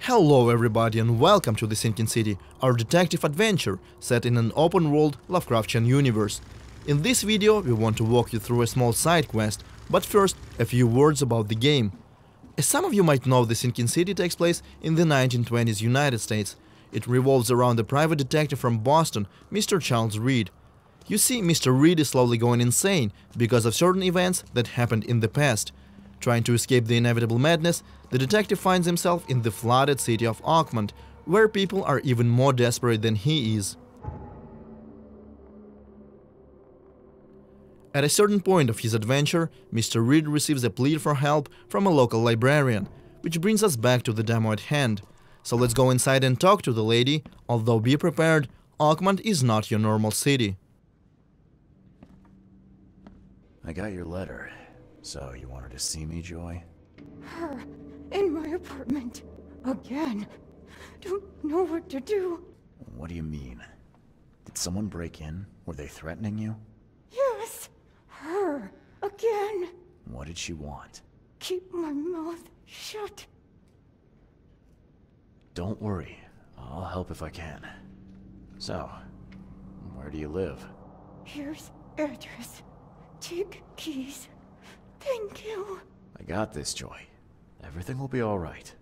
Hello everybody and welcome to The Sinking City, our detective adventure set in an open-world Lovecraftian universe. In this video we want to walk you through a small side quest, but first a few words about the game. As some of you might know, The Sinking City takes place in the 1920s United States. It revolves around a private detective from Boston, Mr. Charles Reed. You see, Mr. Reed is slowly going insane because of certain events that happened in the past. Trying to escape the inevitable madness, the detective finds himself in the flooded city of Oakmont, where people are even more desperate than he is. At a certain point of his adventure, Mr. Reed receives a plea for help from a local librarian, which brings us back to the demo at hand. So let's go inside and talk to the lady, although be prepared, Oakmont is not your normal city. I got your letter. So, you wanted to see me, Joy? Her in my apartment. Again. Don't know what to do. What do you mean? Did someone break in? Were they threatening you? Yes. Her. Again. What did she want? Keep my mouth shut. Don't worry. I'll help if I can. So, where do you live? Here's address. Take keys. Thank you. I got this, Joy. Everything will be alright.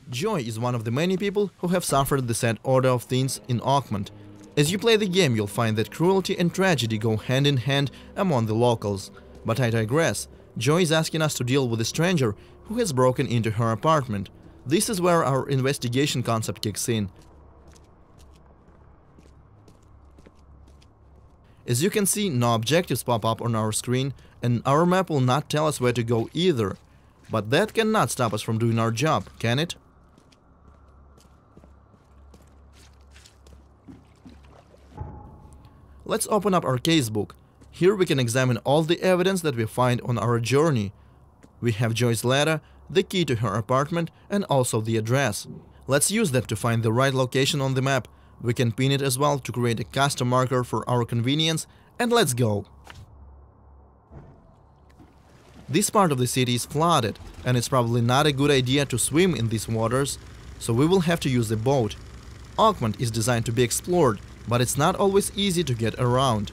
Joy is one of the many people who have suffered the sad order of things in Oakmont. As you play the game, you'll find that cruelty and tragedy go hand in hand among the locals. But I digress. Joy is asking us to deal with a stranger who has broken into her apartment. This is where our investigation concept kicks in. As you can see, no objectives pop up on our screen, and our map will not tell us where to go either. But that cannot stop us from doing our job, can it? Let's open up our casebook. Here we can examine all the evidence that we find on our journey. We have Joy's letter, the key to her apartment, and also the address. Let's use that to find the right location on the map. We can pin it as well to create a custom marker for our convenience, and let's go! This part of the city is flooded, and it's probably not a good idea to swim in these waters, so we will have to use a boat. Oakmont is designed to be explored, but it's not always easy to get around.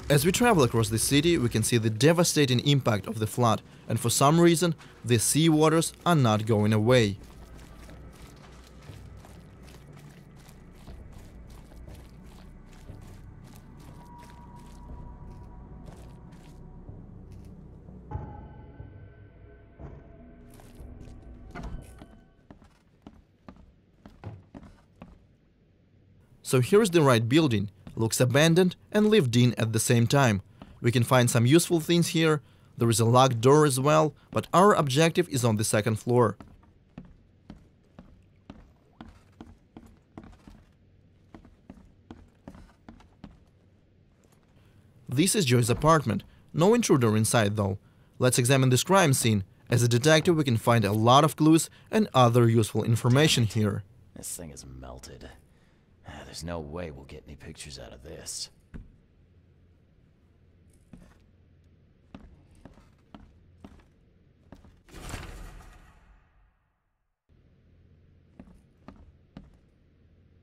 As we travel across the city, we can see the devastating impact of the flood, and for some reason, the sea waters are not going away. So here's the right building. Looks abandoned and lived in at the same time. We can find some useful things here. There is a locked door as well, but our objective is on the second floor. This is Joy's apartment. No intruder inside though. Let's examine this crime scene. As a detective, we can find a lot of clues and other useful information here. This thing is melted. There's no way we'll get any pictures out of this.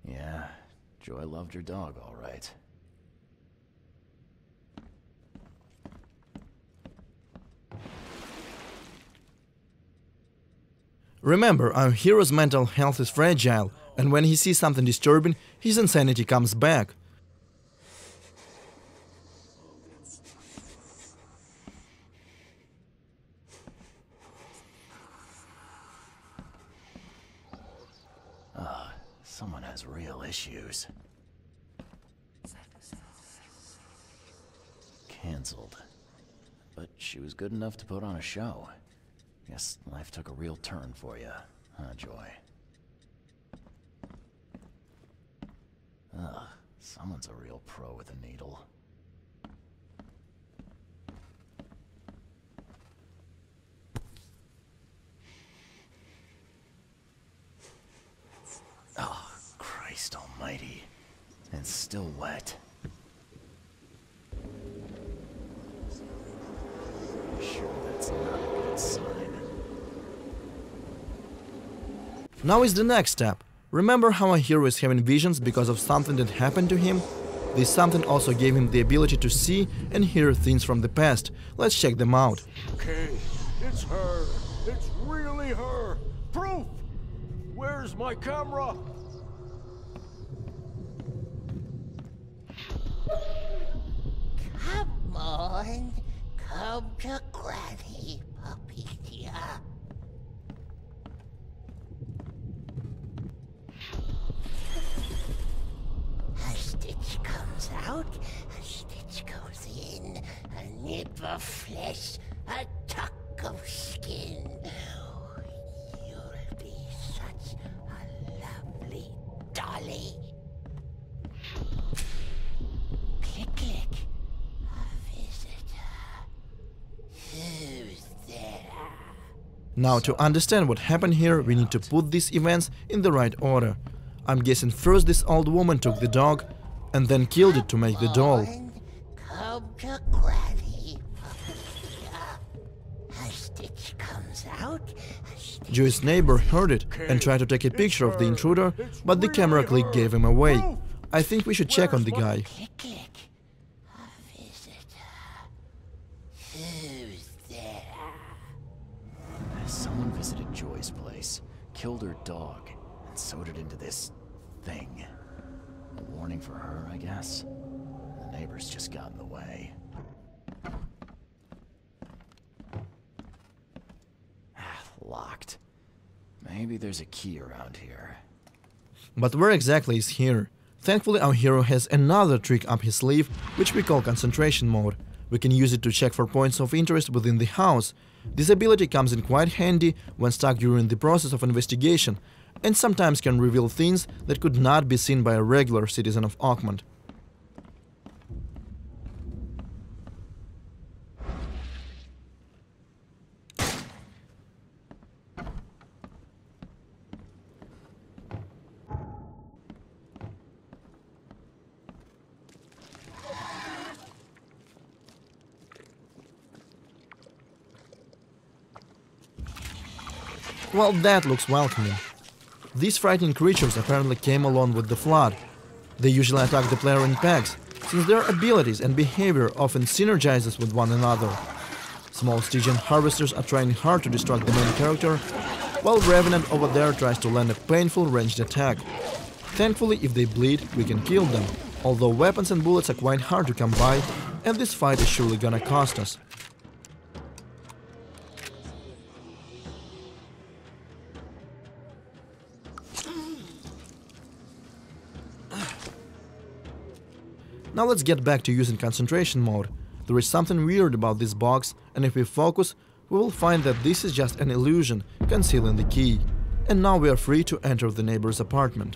Yeah, Joy loved her dog, all right. Remember, our hero's mental health is fragile, and when he sees something disturbing, his insanity comes back. Someone has real issues. Cancelled. But she was good enough to put on a show. Guess life took a real turn for you, huh, Joy? Ugh, someone's a real pro with a needle. Oh, Christ almighty. And still wet. Now is the next step. Remember how our hero is having visions because of something that happened to him? This something also gave him the ability to see and hear things from the past. Let's check them out. Okay, it's her. It's really her. Proof! Where's my camera? Come on, come to Granny, puppy dear. A stitch comes out, a stitch goes in, a nip of flesh, a tuck of skin. You'll be such a lovely dolly. Click, click. A visitor. Who's there? Now to understand what happened here, we need to put these events in the right order. I'm guessing first this old woman took the dog and then killed it to make the doll. Come to Granny, puppy dear. A stitch comes out, a stitch Joey's neighbor heard it and tried to take a picture of the intruder, but the camera click gave him away. I think we should check on the guy. click, click. A visitor. Who's there? Someone visited Joy's place, killed her dog, and sewed it into this thing. A warning for her, I guess. The neighbors just got in the way. Locked. Maybe there's a key around here. But where exactly is here? Thankfully our hero has another trick up his sleeve, which we call concentration mode. We can use it to check for points of interest within the house. This ability comes in quite handy when stuck during the process of investigation, and sometimes can reveal things that could not be seen by a regular citizen of Oakmont. Well, that looks welcoming. These frightening creatures apparently came along with the flood. They usually attack the player in packs, since their abilities and behavior often synergizes with one another. Small Stygian harvesters are trying hard to distract the main character, while Revenant over there tries to land a painful ranged attack. Thankfully, if they bleed, we can kill them, although weapons and bullets are quite hard to come by, and this fight is surely gonna cost us. Now let's get back to using concentration mode. There is something weird about this box, and if we focus, we will find that this is just an illusion concealing the key. And now we are free to enter the neighbor's apartment.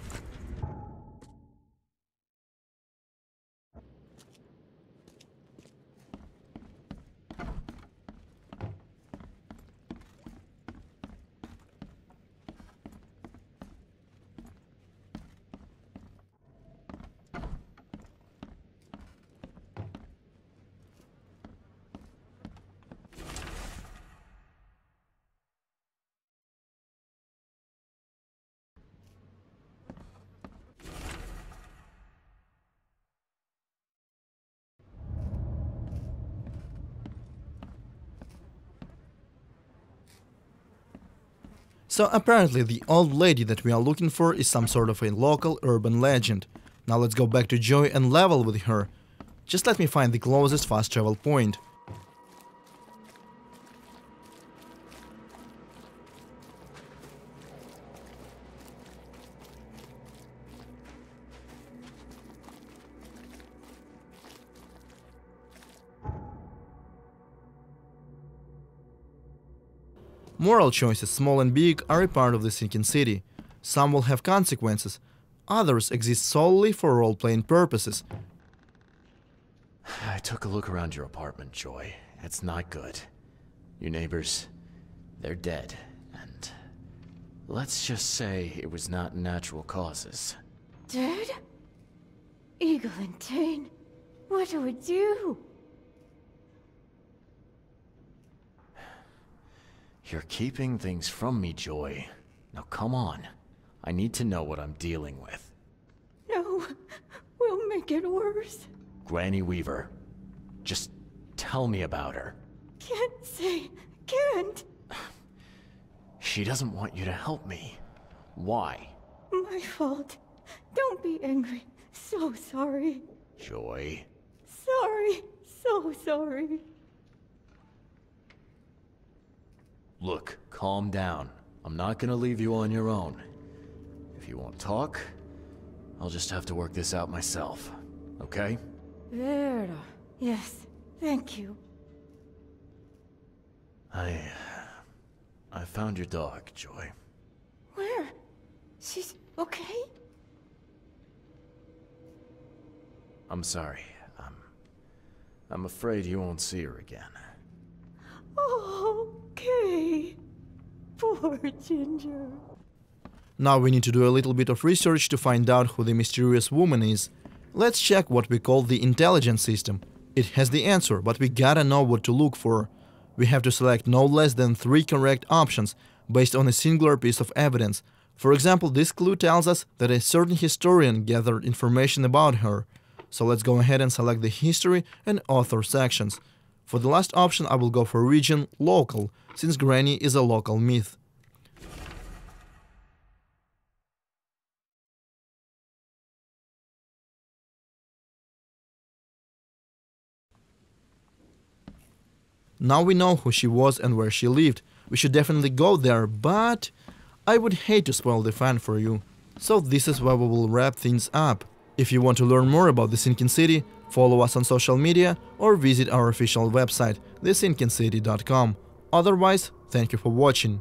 So apparently the old lady that we are looking for is some sort of a local urban legend. Now let's go back to Joy and level with her. Just let me find the closest fast travel point. Moral choices, small and big, are a part of the sinking city. Some will have consequences, others exist solely for role-playing purposes. I took a look around your apartment, Joy. It's not good. Your neighbors, they're dead, and let's just say it was not natural causes. Dead? Eagle and Tane, what do we do? You're keeping things from me, Joy. Now come on. I need to know what I'm dealing with. No, we'll make it worse. Granny Weaver. Just tell me about her. Can't say, can't. She doesn't want you to help me. Why? My fault. Don't be angry. So sorry. Joy. Sorry. So sorry. Look, calm down. I'm not gonna leave you on your own. If you won't talk, I'll just have to work this out myself. Okay? Vera. Yes, thank you. I found your dog, Joy. Where? She's okay? I'm sorry. I'm afraid you won't see her again. Okay. Poor Ginger. Now we need to do a little bit of research to find out who the mysterious woman is. Let's check what we call the intelligence system. It has the answer, but we gotta know what to look for. We have to select no less than 3 correct options based on a singular piece of evidence. For example, this clue tells us that a certain historian gathered information about her. So let's go ahead and select the history and author sections. For the last option I will go for region local, since Granny is a local myth. Now we know who she was and where she lived. We should definitely go there, but I would hate to spoil the fun for you. So this is where we will wrap things up. If you want to learn more about the Sinking City, follow us on social media or visit our official website, thesinkincity.com. Otherwise, thank you for watching.